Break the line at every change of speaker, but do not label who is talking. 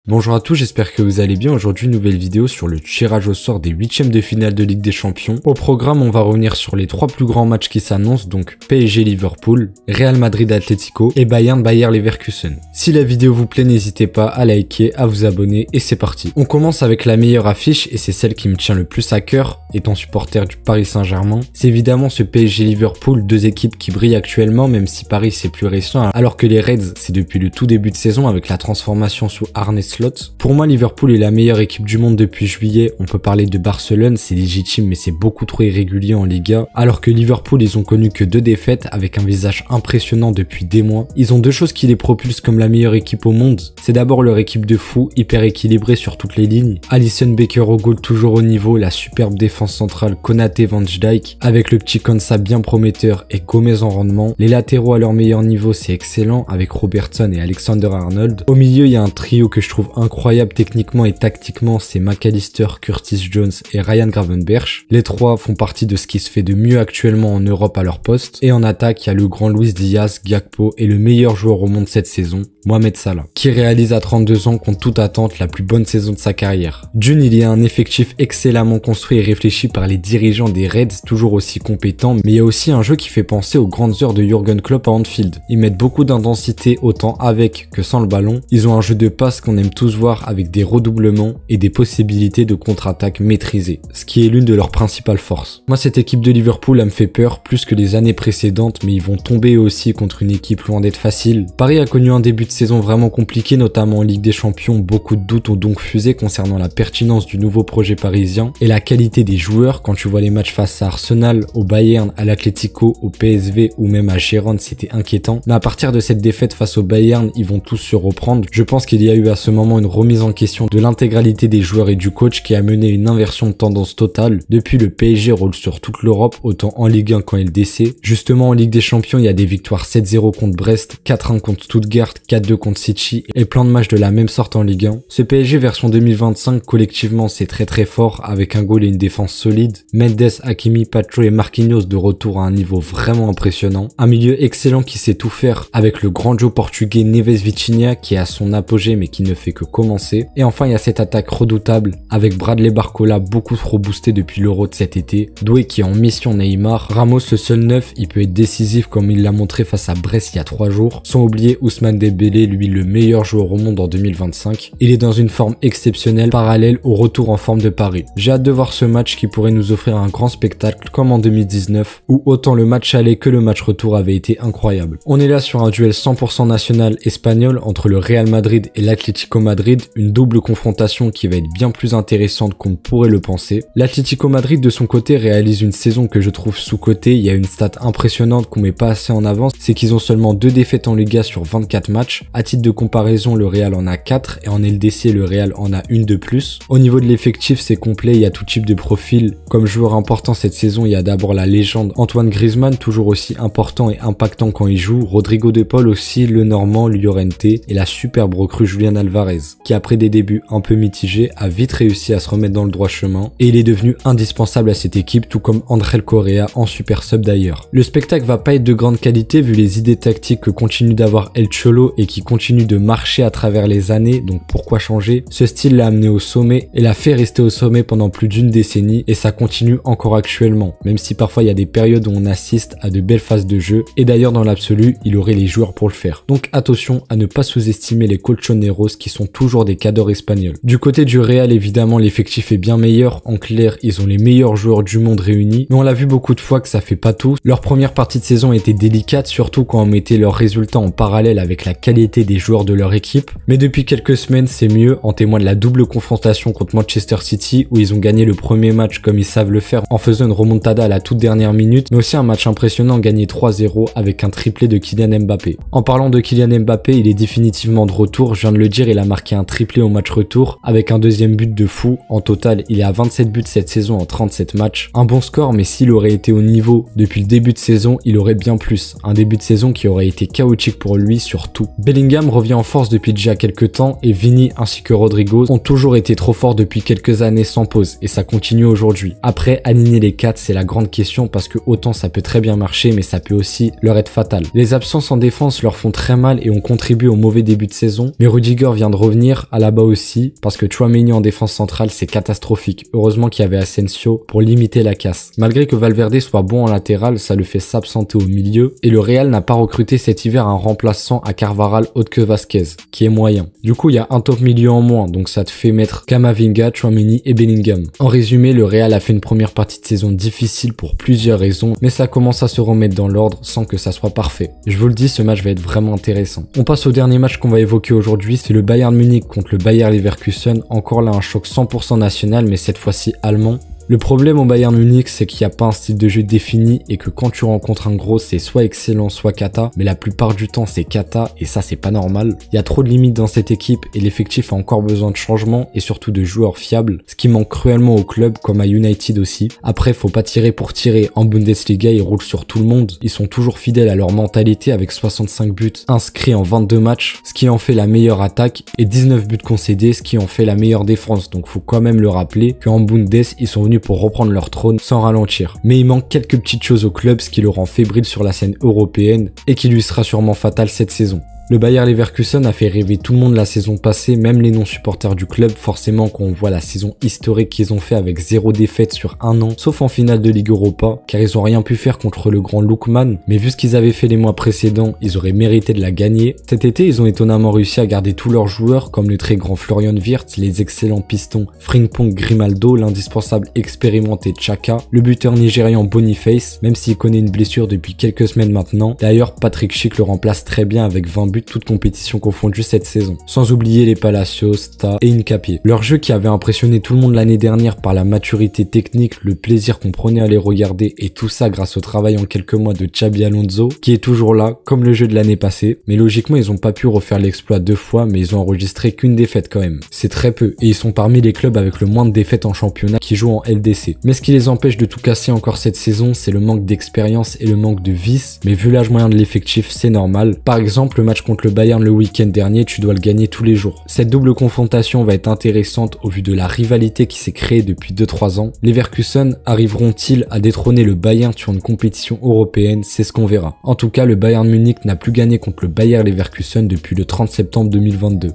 Bonjour à tous, j'espère que vous allez bien. Aujourd'hui, nouvelle vidéo sur le tirage au sort des 8e de finale de Ligue des Champions. Au programme, on va revenir sur les 3 plus grands matchs qui s'annoncent, donc PSG Liverpool, Real Madrid Atlético et Bayern Bayer Leverkusen. Si la vidéo vous plaît, n'hésitez pas à liker, à vous abonner et c'est parti. On commence avec la meilleure affiche et c'est celle qui me tient le plus à cœur, étant supporter du Paris Saint-Germain. C'est évidemment ce PSG Liverpool, deux équipes qui brillent actuellement, même si Paris c'est plus récent, alors que les Reds c'est depuis le tout début de saison avec la transformation sous Arne Slot. Pour moi, Liverpool est la meilleure équipe du monde depuis juillet. On peut parler de Barcelone, c'est légitime, mais c'est beaucoup trop irrégulier en Liga. Alors que Liverpool, ils ont connu que 2 défaites avec un visage impressionnant depuis des mois. Ils ont 2 choses qui les propulsent comme la meilleure équipe au monde. C'est d'abord leur équipe de fou, hyper équilibrée sur toutes les lignes. Alisson Becker au goal toujours au niveau, la superbe défense centrale Konaté Van Dijk, avec le petit Konsa bien prometteur et Gomez en rendement. Les latéraux à leur meilleur niveau, c'est excellent, avec Robertson et Alexander-Arnold. Au milieu, il y a un trio que je trouve incroyable techniquement et tactiquement, c'est McAllister, Curtis Jones et Ryan Gravenberch. Les 3 font partie de ce qui se fait de mieux actuellement en Europe à leur poste. Et en attaque, il y a le grand Luis Diaz, Gakpo et le meilleur joueur au monde cette saison, Mohamed Salah, qui réalise à 32 ans contre toute attente la plus bonne saison de sa carrière. D'une, il y a un effectif excellemment construit et réfléchi par les dirigeants des Reds, toujours aussi compétents, mais il y a aussi un jeu qui fait penser aux grandes heures de Jürgen Klopp à Anfield. Ils mettent beaucoup d'intensité autant avec que sans le ballon. Ils ont un jeu de passe qu'on aime tous voir avec des redoublements et des possibilités de contre-attaque maîtrisées, ce qui est l'une de leurs principales forces. Moi, cette équipe de Liverpool, elle me fait peur plus que les années précédentes, mais ils vont tomber aussi contre une équipe loin d'être facile. Paris a connu un début de saison vraiment compliqué, notamment en Ligue des Champions. Beaucoup de doutes ont donc fusé concernant la pertinence du nouveau projet parisien et la qualité des joueurs. Quand tu vois les matchs face à Arsenal, au Bayern, à l'Atlético, au PSV ou même à Gérone, c'était inquiétant. Mais à partir de cette défaite face au Bayern, ils vont tous se reprendre. Je pense qu'il y a eu à ce moment une remise en question de l'intégralité des joueurs et du coach qui a mené une inversion de tendance totale. Depuis, le PSG roule sur toute l'Europe, autant en Ligue 1 qu'en LDC. Justement, en Ligue des Champions, il y a des victoires 7-0 contre Brest, 4-1 contre Stuttgart, 4-2 contre City et plein de matchs de la même sorte en Ligue 1. Ce PSG version 2025, collectivement, c'est très fort avec un goal et une défense solide. Mendes, Hakimi, Pacho et Marquinhos de retour à un niveau vraiment impressionnant. Un milieu excellent qui sait tout faire avec le grand Joe portugais Neves Vitinha qui est à son apogée mais qui ne fait que commencer. Et enfin, il y a cette attaque redoutable avec Bradley Barcola beaucoup trop boosté depuis l'Euro de cet été. Doué qui est en mission Neymar. Ramos, le seul neuf, il peut être décisif comme il l'a montré face à Brest il y a 3 jours. Sans oublier Ousmane Dembélé, lui le meilleur joueur au monde en 2025. Il est dans une forme exceptionnelle, parallèle au retour en forme de Paris. J'ai hâte de voir ce match qui pourrait nous offrir un grand spectacle comme en 2019 où autant le match aller que le match retour avait été incroyable. On est là sur un duel 100% national espagnol entre le Real Madrid et l'Atlético Madrid, une double confrontation qui va être bien plus intéressante qu'on ne pourrait le penser. L'Atlético Madrid de son côté réalise une saison que je trouve sous-cotée. Il y a une stat impressionnante qu'on met pas assez en avant, c'est qu'ils ont seulement 2 défaites en Liga sur 24 matchs. À titre de comparaison, le Real en a 4 et en LDC le Real en a une de plus. Au niveau de l'effectif, c'est complet, il y a tout type de profil. Comme joueur important cette saison, il y a d'abord la légende Antoine Griezmann, toujours aussi important et impactant quand il joue, Rodrigo de Paul aussi, le Normand, Llorente et la superbe recrue Julián Alvarez, qui après des débuts un peu mitigés a vite réussi à se remettre dans le droit chemin et il est devenu indispensable à cette équipe, tout comme André Correa en super sub d'ailleurs. Le spectacle va pas être de grande qualité vu les idées tactiques que continue d'avoir El Cholo et qui continue de marcher à travers les années, donc pourquoi changer? Ce style l'a amené au sommet et l'a fait rester au sommet pendant plus d'une décennie et ça continue encore actuellement, même si parfois il y a des périodes où on assiste à de belles phases de jeu et d'ailleurs dans l'absolu, il aurait les joueurs pour le faire. Donc attention à ne pas sous-estimer les colchoneros qui sont toujours des cadors espagnols. Du côté du Real, évidemment, l'effectif est bien meilleur. En clair, ils ont les meilleurs joueurs du monde réunis, mais on l'a vu beaucoup de fois que ça fait pas tout. Leur première partie de saison était délicate, surtout quand on mettait leurs résultats en parallèle avec la qualité des joueurs de leur équipe. Mais depuis quelques semaines, c'est mieux, en témoigne la double confrontation contre Manchester City où ils ont gagné le premier match comme ils savent le faire en faisant une remontada à la toute dernière minute, mais aussi un match impressionnant gagné 3-0 avec un triplé de Kylian Mbappé. En parlant de Kylian Mbappé, il est définitivement de retour, je viens de le dire, il a marqué un triplé au match retour avec un deuxième but de fou. En total, il est à 27 buts cette saison en 37 matchs. Un bon score, mais s'il aurait été au niveau depuis le début de saison, il aurait bien plus. Un début de saison qui aurait été chaotique pour lui sur tout. Bellingham revient en force depuis déjà quelques temps et Vini ainsi que Rodrigo ont toujours été trop forts depuis quelques années sans pause et ça continue aujourd'hui. Après, aligner les 4 c'est la grande question parce que autant ça peut très bien marcher mais ça peut aussi leur être fatal. Les absences en défense leur font très mal et ont contribué au mauvais début de saison, mais Rudiger vient de revenir, Alaba aussi, parce que Tchouaméni en défense centrale c'est catastrophique. Heureusement qu'il y avait Asensio pour limiter la casse. Malgré que Valverde soit bon en latéral, ça le fait s'absenter au milieu et le Real n'a pas recruté cet hiver un remplaçant à Carvajal autre que Vasquez, qui est moyen. Du coup il y a un top milieu en moins, donc ça te fait mettre Camavinga, Tchouaméni et Bellingham. En résumé, le Real a fait une première partie de saison difficile pour plusieurs raisons, mais ça commence à se remettre dans l'ordre sans que ça soit parfait. Je vous le dis, ce match va être vraiment intéressant. On passe au dernier match qu'on va évoquer aujourd'hui, c'est le Bayern Munich contre le Bayer Leverkusen. Encore là un choc 100% national, mais cette fois-ci allemand. Le problème au Bayern Munich, c'est qu'il n'y a pas un style de jeu défini et que quand tu rencontres un gros, c'est soit excellent, soit cata, mais la plupart du temps, c'est cata et ça, c'est pas normal. Il y a trop de limites dans cette équipe et l'effectif a encore besoin de changements et surtout de joueurs fiables, ce qui manque cruellement au club comme à United aussi. Après, faut pas tirer pour tirer. En Bundesliga, ils roulent sur tout le monde. Ils sont toujours fidèles à leur mentalité avec 65 buts inscrits en 22 matchs, ce qui en fait la meilleure attaque et 19 buts concédés, ce qui en fait la meilleure défense. Donc faut quand même le rappeler qu'en Bundes, ils sont venus pour reprendre leur trône sans ralentir. Mais il manque quelques petites choses au club, ce qui le rend fébrile sur la scène européenne et qui lui sera sûrement fatal cette saison. Le Bayer Leverkusen a fait rêver tout le monde la saison passée, même les non-supporters du club, forcément quand on voit la saison historique qu'ils ont fait avec 0 défaite sur un an, sauf en finale de Ligue Europa, car ils ont rien pu faire contre le grand Lookman, mais vu ce qu'ils avaient fait les mois précédents, ils auraient mérité de la gagner. Cet été, ils ont étonnamment réussi à garder tous leurs joueurs, comme le très grand Florian Wirtz, les excellents pistons Frimpong Grimaldo, l'indispensable expérimenté Xhaka, le buteur nigérian Boniface, même s'il connaît une blessure depuis quelques semaines maintenant. D'ailleurs, Patrick Schick le remplace très bien avec 20 buts toutes compétitions confondues cette saison. Sans oublier les Palacios, Ta et Nkapie. Leur jeu qui avait impressionné tout le monde l'année dernière par la maturité technique, le plaisir qu'on prenait à les regarder et tout ça grâce au travail en quelques mois de Xabi Alonso, qui est toujours là, comme le jeu de l'année passée. Mais logiquement, ils ont pas pu refaire l'exploit 2 fois, mais ils ont enregistré qu'une défaite quand même. C'est très peu, et ils sont parmi les clubs avec le moins de défaites en championnat qui jouent en LDC. Mais ce qui les empêche de tout casser encore cette saison, c'est le manque d'expérience et le manque de vice, mais vu l'âge moyen de l'effectif, c'est normal. Par exemple, le match contre le Bayern le week-end dernier, tu dois le gagner tous les jours. Cette double confrontation va être intéressante au vu de la rivalité qui s'est créée depuis 2-3 ans. Les Leverkusen arriveront-ils à détrôner le Bayern sur une compétition européenne? C'est ce qu'on verra. En tout cas, le Bayern Munich n'a plus gagné contre le Bayer Leverkusen depuis le 30 septembre 2022.